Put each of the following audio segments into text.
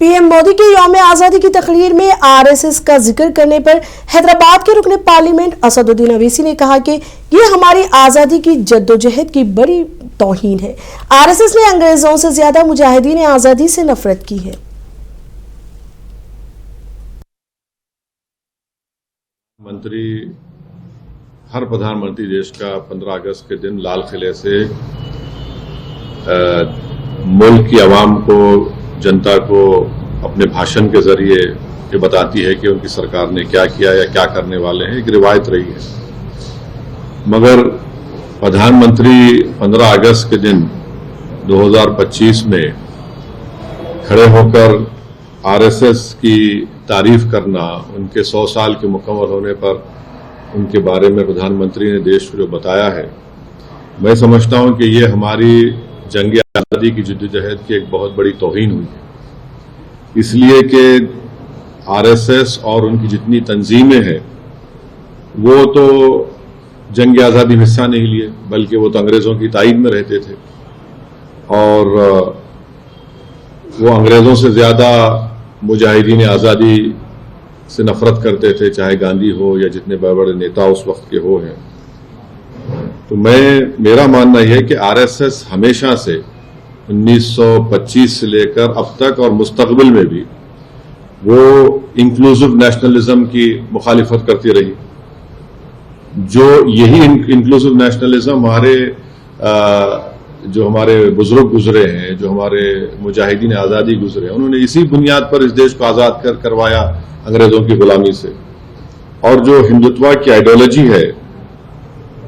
PM Modi के यौम आजादी की तकरीर में आरएसएस का जिक्र करने पर हैदराबाद के रुकने पार्लियामेंट असदुद्दीन अवैसी ने कहा कि ये हमारी आजादी की जद्दोजहद की बड़ी तौहीन है। आरएसएस ने अंग्रेजों से ज्यादा मुजाहिदीन आजादी से नफरत की है। मंत्री हर प्रधानमंत्री देश का 15 अगस्त के दिन लाल किले से मुल्क की आवाम को, जनता को अपने भाषण के जरिए ये बताती है कि उनकी सरकार ने क्या किया या क्या करने वाले हैं। एक रिवायत रही है। मगर प्रधानमंत्री 15 अगस्त के दिन 2025 में खड़े होकर आरएसएस की तारीफ करना, उनके 100 साल के मुकम्मल होने पर उनके बारे में प्रधानमंत्री ने देश को जो बताया है, मैं समझता हूं कि ये हमारी जंग आज़ादी की जद्दोजहद की एक बहुत बड़ी तौहीन हुई है। इसलिए कि आरएसएस और उनकी जितनी तंजीमें हैं वो तो जंग आज़ादी में हिस्सा नहीं लिए, बल्कि वो तो अंग्रेज़ों की ताईद में रहते थे और वो अंग्रेज़ों से ज़्यादा मुजाहिदीन आज़ादी से नफरत करते थे, चाहे गांधी हो या जितने बड़े बड़े नेता उस वक्त के हो हैं। तो मेरा मानना यह है कि आरएसएस हमेशा से 1925 से लेकर अब तक और मुस्तकबिल में भी वो इंक्लूसिव नेशनलिज्म की मुखालिफत करती रही। जो यही इंक्लूसिव नेशनलिज्म जो हमारे बुजुर्ग गुजरे हैं, जो हमारे मुजाहिदीन आज़ादी गुजरे हैं, उन्होंने इसी बुनियाद पर इस देश को आज़ाद करवाया अंग्रेज़ों की गुलामी से। और जो हिंदुत्व की आइडियोलॉजी है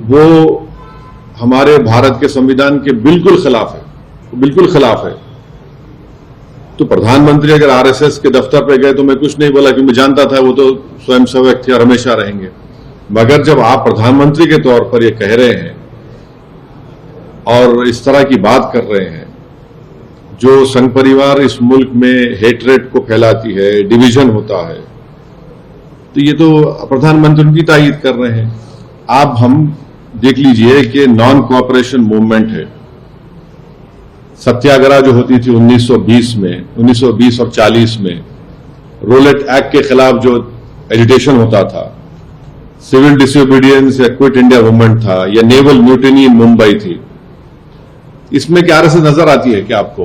वो हमारे भारत के संविधान के बिल्कुल खिलाफ है, बिल्कुल खिलाफ है। तो प्रधानमंत्री अगर आरएसएस के दफ्तर पे गए तो मैं कुछ नहीं बोला, क्योंकि मैं जानता था वो तो स्वयंसेवक थे और हमेशा रहेंगे। मगर जब आप प्रधानमंत्री के तौर पर ये कह रहे हैं और इस तरह की बात कर रहे हैं जो संघ परिवार इस मुल्क में हेट्रेड को फैलाती है, डिवीजन होता है, तो ये तो प्रधानमंत्री उनकी तायीद कर रहे हैं। आप हम देख लीजिए कि नॉन कोऑपरेशन मूवमेंट है। सत्याग्रह जो होती थी 1920 और 40 में, रोलेट एक्ट के खिलाफ जो एजिटेशन होता था, सिविल डिसोबीडियंस या क्विट इंडिया मूवमेंट था, या नेवल म्यूटिनी इन मुंबई थी, इसमें क्या आरएसएस नजर आती है क्या आपको?